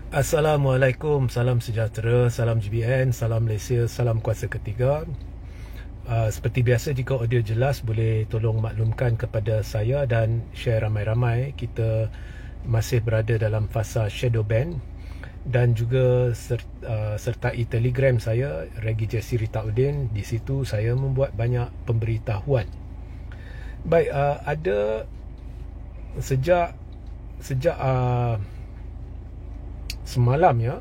Assalamualaikum, salam sejahtera, salam GBN, salam Malaysia, salam kuasa ketiga. Seperti biasa, jika audio jelas boleh tolong maklumkan kepada saya dan share ramai-ramai. Kita masih berada dalam fasa shadow ban dan juga sertai Telegram saya Regi Jesse Ritaudin. Di situ saya membuat banyak pemberitahuan. Baik, ada sejak semalam ya,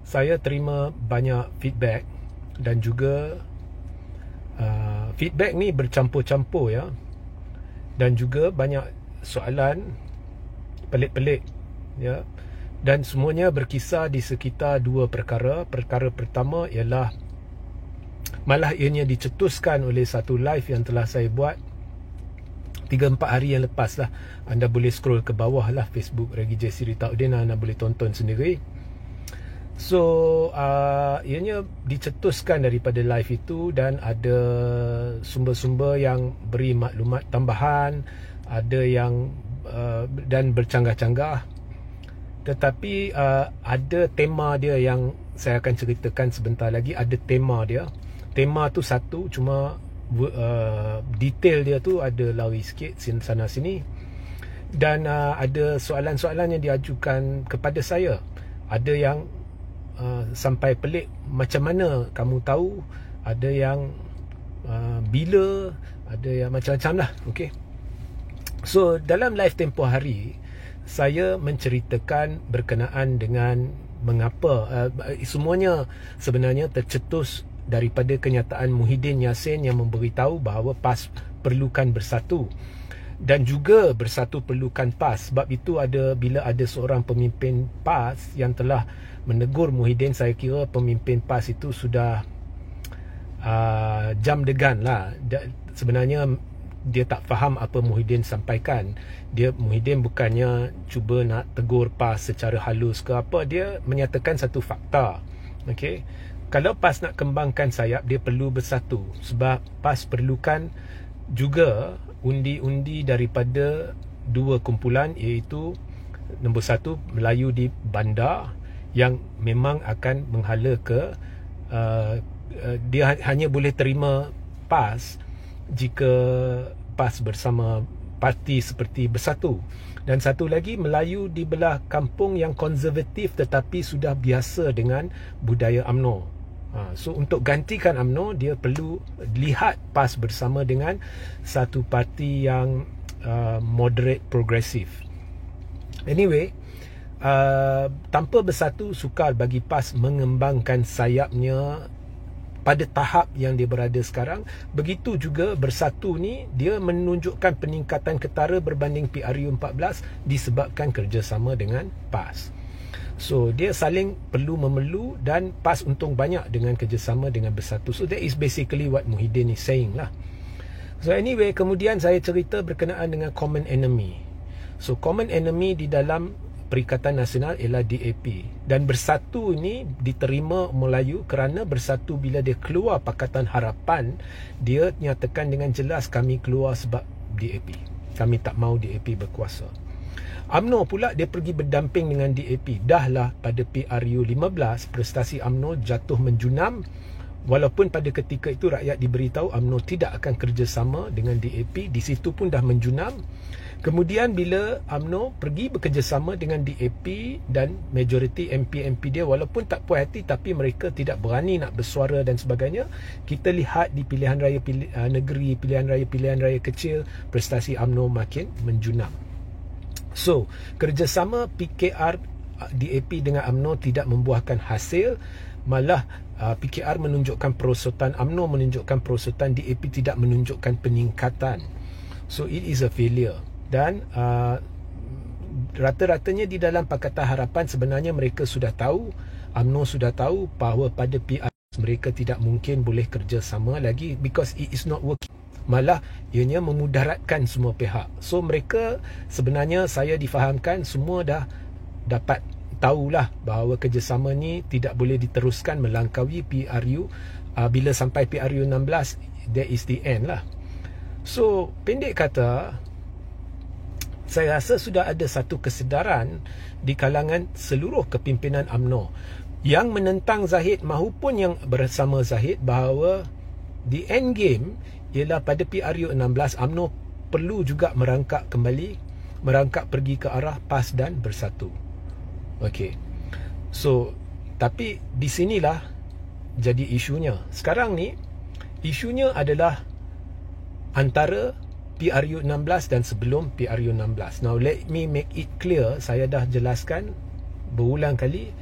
saya terima banyak feedback dan juga feedback ni bercampur-campur ya, dan juga banyak soalan pelik-pelik ya, dan semuanya berkisar di sekitar dua perkara. Perkara pertama ialah malah ianya dicetuskan oleh satu live yang telah saya buat 3-4 hari yang lepas lah. Anda boleh scroll ke bawah lah Facebook Regi Jesse Ritaudin, anda boleh tonton sendiri. So ianya dicetuskan daripada live itu, dan ada sumber-sumber yang beri maklumat tambahan, ada yang dan bercanggah-canggah. Tetapi ada tema dia yang saya akan ceritakan sebentar lagi. Ada tema dia. Tema tu satu, cuma detail dia tu ada lari sikit sana sini. Dan ada soalan-soalan yang diajukan kepada saya. Ada yang sampai pelik, macam mana kamu tahu, ada yang bila, ada yang macam-macam lah. Okay. So dalam live tempoh hari, saya menceritakan berkenaan dengan mengapa semuanya sebenarnya tercetus daripada kenyataan Muhyiddin Yassin yang memberitahu bahawa PAS perlukan bersatu, dan juga bersatu perlukan PAS. Sebab itu bila ada seorang pemimpin PAS yang telah menegur Muhyiddin, saya kira pemimpin PAS itu sudah jam degan lah. Sebenarnya dia tak faham apa Muhyiddin sampaikan. Muhyiddin bukannya cuba nak tegur PAS secara halus ke apa, dia menyatakan satu fakta. Okey. Kalau PAS nak kembangkan sayap, dia perlu bersatu. Sebab PAS perlukan juga undi-undi daripada dua kumpulan, iaitu nombor satu, Melayu di Bandar, yang memang akan menghala ke dia hanya boleh terima PAS jika PAS bersama parti seperti Bersatu. Dan satu lagi, Melayu di belah kampung yang konservatif tetapi sudah biasa dengan budaya UMNO. So untuk gantikan UMNO, dia perlu lihat PAS bersama dengan satu parti yang moderate progresif. Anyway, tanpa Bersatu, sukar bagi PAS mengembangkan sayapnya pada tahap yang dia berada sekarang. Begitu juga Bersatu ni, dia menunjukkan peningkatan ketara berbanding PRU 14 disebabkan kerjasama dengan PAS. So dia saling perlu memelu, dan PAS untung banyak dengan kerjasama dengan Bersatu. So that is basically what Muhyiddin is saying lah. So anyway, kemudian saya cerita berkenaan dengan common enemy. So common enemy di dalam Perikatan Nasional ialah DAP, dan Bersatu ini diterima Melayu kerana Bersatu bila dia keluar Pakatan Harapan, dia nyatakan dengan jelas, kami keluar sebab DAP, kami tak mau DAP berkuasa. UMNO pula dia pergi berdamping dengan DAP. Dahlah pada PRU 15 prestasi UMNO jatuh menjunam, walaupun pada ketika itu rakyat diberitahu UMNO tidak akan kerjasama dengan DAP. Di situ pun dah menjunam. Kemudian bila UMNO pergi bekerjasama dengan DAP dan majoriti MP-MP dia walaupun tak puas hati, tapi mereka tidak berani nak bersuara dan sebagainya, kita lihat di pilihan raya negeri, pilihan raya kecil, prestasi UMNO makin menjunam. So, kerjasama PKR DAP dengan UMNO tidak membuahkan hasil. Malah PKR menunjukkan perosotan, UMNO menunjukkan perosotan, DAP tidak menunjukkan peningkatan. So, it is a failure. Dan rata-ratanya di dalam Pakatan Harapan sebenarnya mereka sudah tahu, UMNO sudah tahu bahawa pada PR mereka tidak mungkin boleh kerjasama lagi, because it is not working. Malah ianya memudaratkan semua pihak. So mereka sebenarnya, saya difahamkan, semua dah dapat tahulah bahawa kerjasama ni tidak boleh diteruskan melangkaui PRU. Bila sampai PRU 16, that is the end lah. So pendek kata, saya rasa sudah ada satu kesedaran di kalangan seluruh kepimpinan UMNO yang menentang Zahid mahupun yang bersama Zahid bahawa the end game ialah pada PRU 16 UMNO perlu juga merangkak kembali, merangkak pergi ke arah PAS dan bersatu. Okey. So, tapi di sinilah jadi isunya. Sekarang ni isunya adalah antara PRU 16 dan sebelum PRU 16. Now let me make it clear, saya dah jelaskan berulang kali,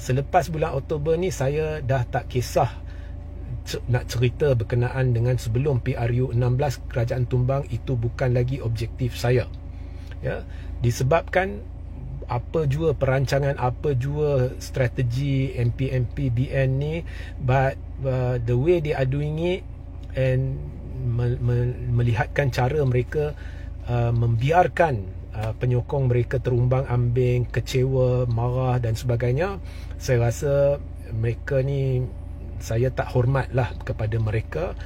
selepas bulan Oktober ni saya dah tak kisah nak cerita berkenaan dengan sebelum PRU 16 kerajaan tumbang. Itu bukan lagi objektif saya, ya, disebabkan apa jua perancangan, apa jua strategi MP BN ni, but the way they are doing it and melihatkan cara mereka membiarkan penyokong mereka terumbang ambing, kecewa, marah dan sebagainya, saya rasa mereka ni, saya tak hormatlah kepada mereka.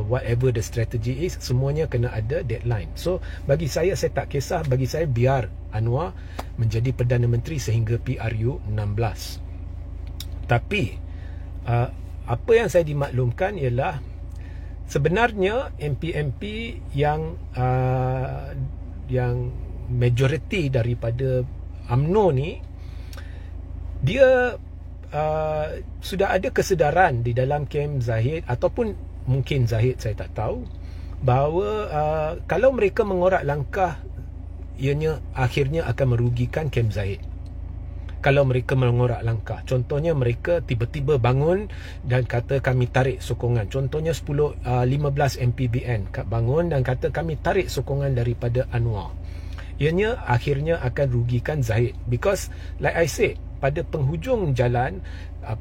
Whatever the strategy is, semuanya kena ada deadline. So bagi saya tak kisah. Bagi saya biar Anwar menjadi Perdana Menteri sehingga PRU 16. Tapi apa yang saya dimaklumkan ialah sebenarnya MP yang majoriti daripada UMNO ni, dia sudah ada kesedaran di dalam kem Zahid, ataupun mungkin Zahid, saya tak tahu, bahawa kalau mereka mengorak langkah, ianya akhirnya akan merugikan kem Zahid. Kalau mereka mengorak langkah, contohnya mereka tiba-tiba bangun dan kata kami tarik sokongan, contohnya 15 MPBN bangun dan kata kami tarik sokongan daripada Anwar, ianya akhirnya akan rugikan Zahid. Because like I said, pada penghujung jalan,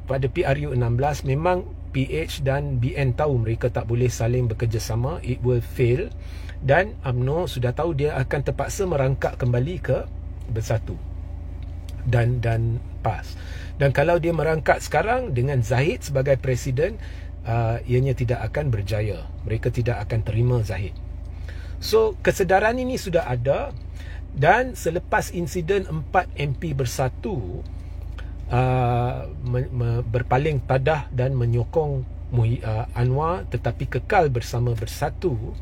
pada PRU 16 memang PH dan BN tahu mereka tak boleh saling bekerjasama, it will fail, dan UMNO sudah tahu dia akan terpaksa merangkak kembali ke bersatu dan PAS. Dan kalau dia merangkak sekarang dengan Zahid sebagai presiden, ianya tidak akan berjaya. Mereka tidak akan terima Zahid. So kesedaran ini sudah ada, dan selepas insiden 4 MP bersatu berpaling tadah dan menyokong Anwar tetapi kekal bersama bersatu,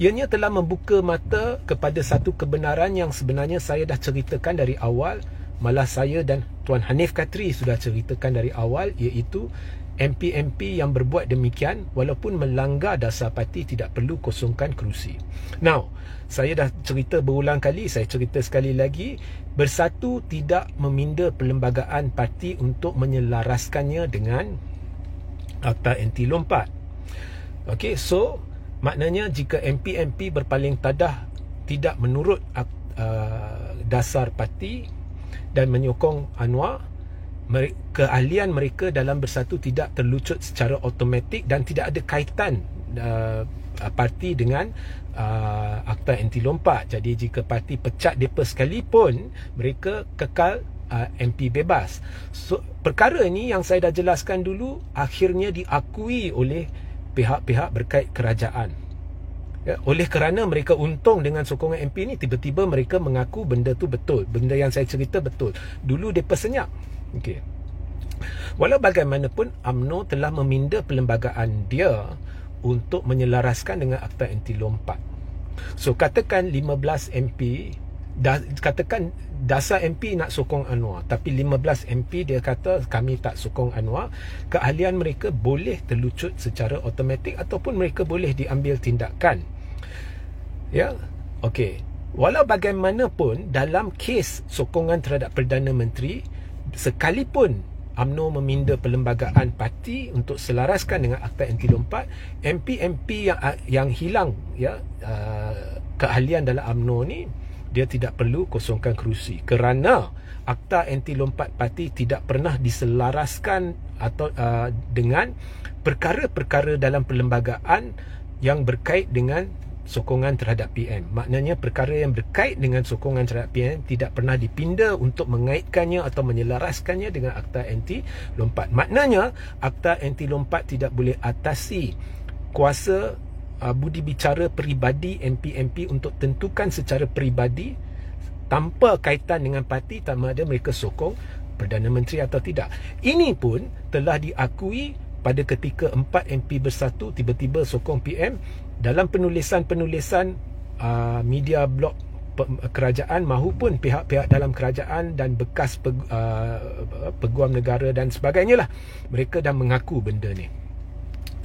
ianya telah membuka mata kepada satu kebenaran yang sebenarnya saya dah ceritakan dari awal. Malah saya dan Tuan Hanif Katri sudah ceritakan dari awal, iaitu MP yang berbuat demikian walaupun melanggar dasar parti tidak perlu kosongkan kerusi. Now, saya dah cerita berulang kali, saya cerita sekali lagi, bersatu tidak meminda perlembagaan parti untuk menyelaraskannya dengan Akta Anti Lompat. Okey, so maknanya jika MP berpaling tadah tidak menurut dasar parti dan menyokong Anwar, keahlian mereka dalam bersatu tidak terlucut secara automatik dan tidak ada kaitan parti dengan Akta Anti Lompat. Jadi jika parti pecat mereka sekalipun, mereka kekal MP bebas. So, perkara ini yang saya dah jelaskan dulu akhirnya diakui oleh pihak-pihak berkait kerajaan. Ya, oleh kerana mereka untung dengan sokongan MP ni, tiba-tiba mereka mengaku benda tu betul, benda yang saya cerita betul. Dulu mereka senyap. Okey. Walau bagaimanapun, UMNO telah meminda perlembagaan dia untuk menyelaraskan dengan Akta Anti Lompat. So katakan 15 MP, katakan dasar MP nak sokong Anwar, tapi 15 MP dia kata kami tak sokong Anwar, keahlian mereka boleh terlucut secara automatik ataupun mereka boleh diambil tindakan. Ya, okey. Walau bagaimanapun, dalam kes sokongan terhadap Perdana Menteri, sekalipun UMNO meminda perlembagaan parti untuk selaraskan dengan Akta Anti Lompat, MP yang hilang keahlian dalam UMNO ni, dia tidak perlu kosongkan kerusi kerana Akta Anti Lompat parti tidak pernah diselaraskan atau dengan perkara-perkara dalam perlembagaan yang berkait dengan sokongan terhadap PM. Maknanya perkara yang berkait dengan sokongan terhadap PM tidak pernah dipinda untuk mengaitkannya atau menyelaraskannya dengan Akta Anti Lompat. Maknanya Akta Anti Lompat tidak boleh atasi kuasa budi bicara peribadi MP-MP untuk tentukan secara peribadi tanpa kaitan dengan parti sama ada mereka sokong Perdana Menteri atau tidak. Ini pun telah diakui pada ketika 4 MP bersatu tiba-tiba sokong PM dalam penulisan-penulisan media blog kerajaan mahupun pihak-pihak dalam kerajaan dan bekas peguam negara dan sebagainya lah. Mereka dah mengaku benda ni.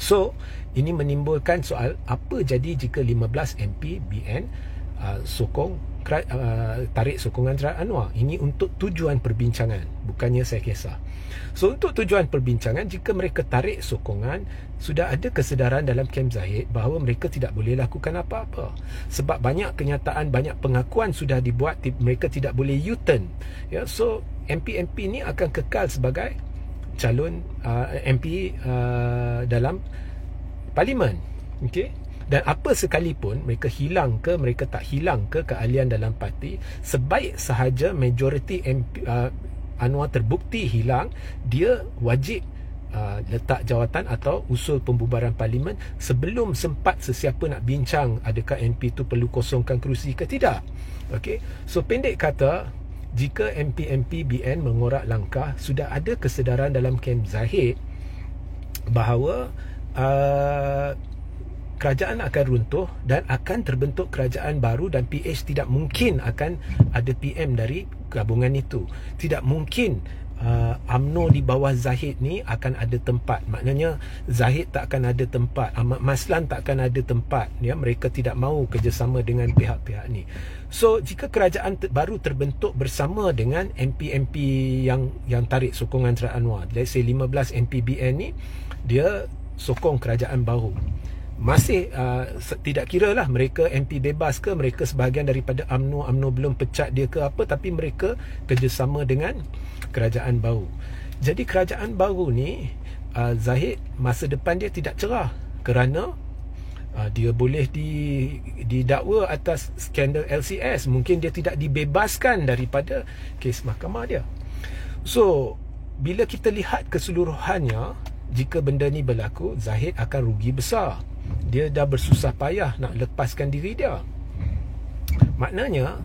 So, ini menimbulkan soal apa jadi jika 15 MP BN tarik sokongan terhadap Anwar. Ini untuk tujuan perbincangan, bukannya saya kisah. So, untuk tujuan perbincangan, jika mereka tarik sokongan, sudah ada kesedaran dalam kem Zahid bahawa mereka tidak boleh lakukan apa-apa. Sebab banyak kenyataan, banyak pengakuan sudah dibuat, mereka tidak boleh U-turn. Ya, so, MP-MP ni akan kekal sebagai calon MP dalam parlimen. Okey. Dan apa sekalipun mereka hilang ke, mereka tak hilang ke keahlian dalam parti, sebaik sahaja majoriti MP Anwar terbukti hilang, dia wajib letak jawatan atau usul pembubaran parlimen sebelum sempat sesiapa nak bincang adakah MP tu perlu kosongkan kerusi ke tidak. Okey. So pendek kata, jika MP-MP BN mengorak langkah, sudah ada kesedaran dalam kem Zahid bahawa kerajaan akan runtuh dan akan terbentuk kerajaan baru dan PH tidak mungkin akan ada PM dari gabungan itu. Tidak mungkin UMNO di bawah Zahid ni akan ada tempat. Maknanya Zahid tak akan ada tempat, Ahmad Maslan tak akan ada tempat. Ya, mereka tidak mahu kerjasama dengan pihak-pihak ni. So, jika kerajaan baru terbentuk bersama dengan MP-MP yang tarik sokongan terhadap Anwar, let's say 15 MP BN ni, dia sokong kerajaan baru. Masih tidak kira lah mereka MP bebas ke, mereka sebahagian daripada UMNO belum pecat dia ke apa, tapi mereka kerjasama dengan kerajaan baru. Jadi kerajaan baru ni, Zahid masa depan dia tidak cerah kerana dia boleh didakwa atas skandal LCS. Mungkin dia tidak dibebaskan daripada kes mahkamah dia. So, bila kita lihat keseluruhannya, jika benda ni berlaku, Zahid akan rugi besar. Dia dah bersusah payah nak lepaskan diri dia. Maknanya,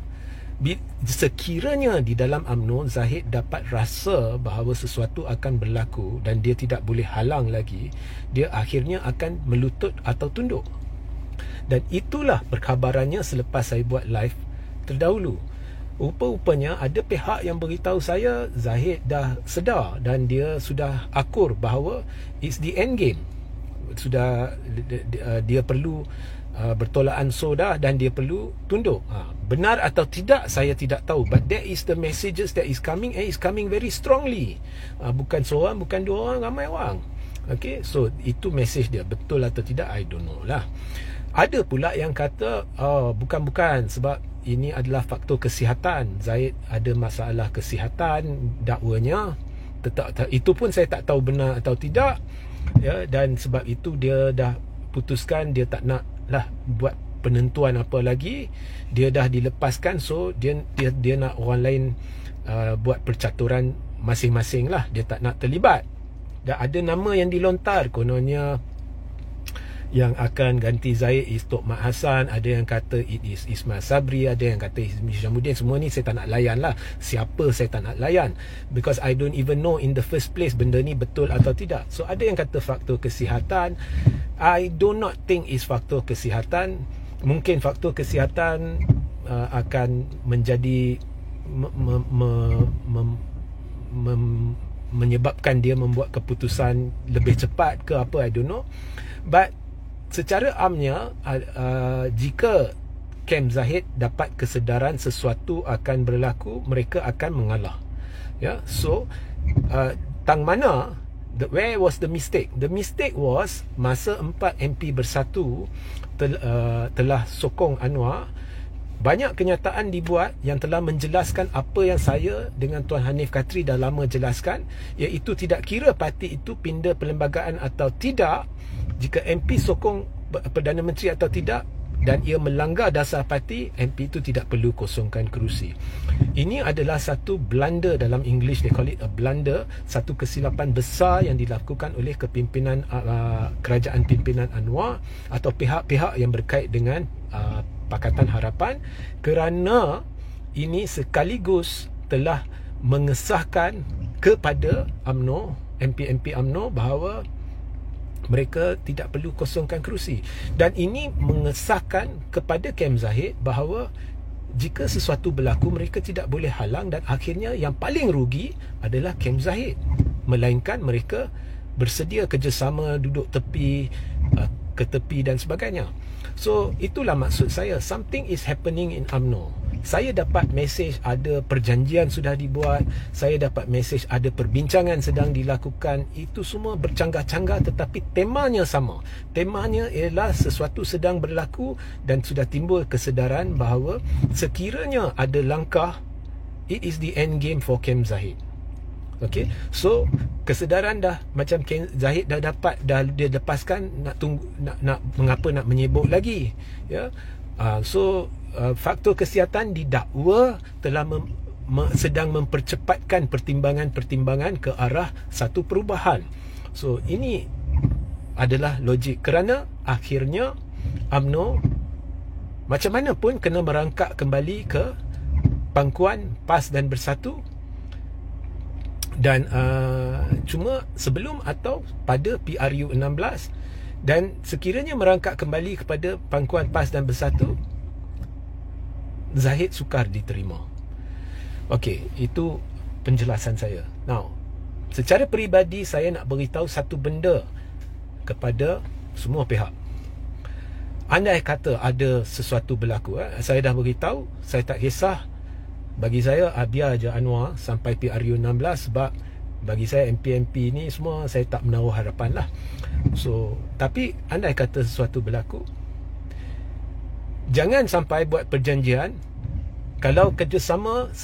sekiranya di dalam UMNO Zahid dapat rasa bahawa sesuatu akan berlaku dan dia tidak boleh halang lagi, dia akhirnya akan melutut atau tunduk. Dan itulah perkhabarannya selepas saya buat live terdahulu. Rupa-rupanya ada pihak yang beritahu saya Zahid dah sedar dan dia sudah akur bahawa it's the end game. Sudah dia perlu bertolak ansur dah dan dia perlu tunduk. Benar atau tidak saya tidak tahu, but that is the messages that is coming, and is coming very strongly. Bukan seorang, bukan dua orang, ramai orang. Okay, so itu message dia. Betul atau tidak I don't know lah. Ada pula yang kata bukan sebab ini adalah faktor kesihatan. Zahid ada masalah kesihatan dakwanya. Itu pun saya tak tahu benar atau tidak. Ya, dan sebab itu dia dah putuskan dia tak nak lah buat penentuan apa lagi. Dia dah dilepaskan, so dia nak orang lain buat percaturan masing-masing lah. Dia tak nak terlibat. Dan ada nama yang dilontar, kononnya yang akan ganti Zahid is Tok Mat Hassan, ada yang kata it is Ismail Sabri, ada yang kata Hishamuddin. Semua ni saya tak nak layan lah. Siapa saya tak nak layan, because I don't even know in the first place benda ni betul atau tidak. So ada yang kata faktor kesihatan. I do not think is faktor kesihatan. Mungkin faktor kesihatan akan menjadi menyebabkan dia membuat keputusan lebih cepat ke apa, I don't know. But secara amnya, jika kem Zahid dapat kesedaran sesuatu akan berlaku, mereka akan mengalah. Ya, so tang mana, where was the mistake? The mistake was masa 4 MP bersatu telah sokong Anwar. Banyak kenyataan dibuat yang telah menjelaskan apa yang saya dengan Tuan Hanif Khatri dah lama jelaskan, iaitu tidak kira parti itu pindah perlembagaan atau tidak, jika MP sokong Perdana Menteri atau tidak, dan ia melanggar dasar parti, MP itu tidak perlu kosongkan kerusi. Ini adalah satu blunder, dalam English they call it a blunder, satu kesilapan besar yang dilakukan oleh kepimpinan kerajaan pimpinan Anwar atau pihak-pihak yang berkait dengan Pakatan Harapan, kerana ini sekaligus telah mengesahkan kepada UMNO, MP-MP UMNO, bahawa mereka tidak perlu kosongkan kerusi. Dan ini mengesahkan kepada Kem Zahid bahawa jika sesuatu berlaku, mereka tidak boleh halang, dan akhirnya yang paling rugi adalah Kem Zahid, melainkan mereka bersedia kerjasama, duduk tepi, ke tepi dan sebagainya. So itulah maksud saya, something is happening in UMNO. Saya dapat mesej ada perjanjian sudah dibuat, saya dapat mesej ada perbincangan sedang dilakukan. Itu semua bercanggah-canggah, tetapi temanya sama. Temanya ialah sesuatu sedang berlaku dan sudah timbul kesedaran bahawa sekiranya ada langkah, it is the end game for Kem Zahid. Okay, so kesedaran dah, macam Kem Zahid dah dapat, dah dia lepaskan, nak tunggu, nak mengapa nak menyebut lagi, ya. Faktor kesihatan didakwa telah sedang mempercepatkan pertimbangan-pertimbangan ke arah satu perubahan. So ini adalah logik, kerana akhirnya UMNO macam mana pun kena merangkak kembali ke pangkuan PAS dan Bersatu. Dan cuma sebelum atau pada PRU 16, dan sekiranya merangkak kembali kepada pangkuan PAS dan Bersatu, Zahid sukar diterima. Okey, itu penjelasan saya. Now, secara peribadi saya nak beritahu satu benda kepada semua pihak. Andai kata ada sesuatu berlaku, saya dah beritahu, saya tak kisah. Bagi saya, biar je Anwar sampai PRU 16, sebab bagi saya MP-MP ni semua saya tak menaruh harapan lah. So, tapi andai kata sesuatu berlaku, jangan sampai buat perjanjian. Kalau kerjasama,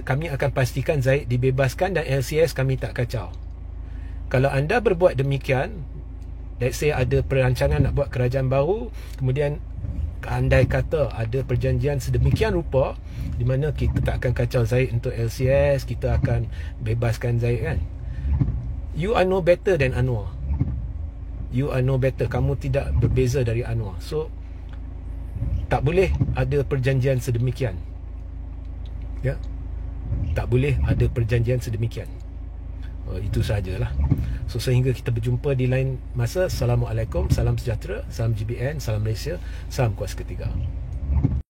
kami akan pastikan Zahid dibebaskan dan LCS kami tak kacau. Kalau anda berbuat demikian, let's say ada perancangan nak buat kerajaan baru, kemudian andai kata ada perjanjian sedemikian rupa di mana kita tak akan kacau Zahid untuk LCS, kita akan bebaskan Zahid, kan? You are no better than Anwar. You are no better. Kamu tidak berbeza dari Anwar. So tak boleh ada perjanjian sedemikian. Ya, tak boleh ada perjanjian sedemikian. Itu sajalah. So sehingga kita berjumpa di lain masa. Assalamualaikum, salam sejahtera, salam GBN, salam Malaysia, salam kuasa ketiga.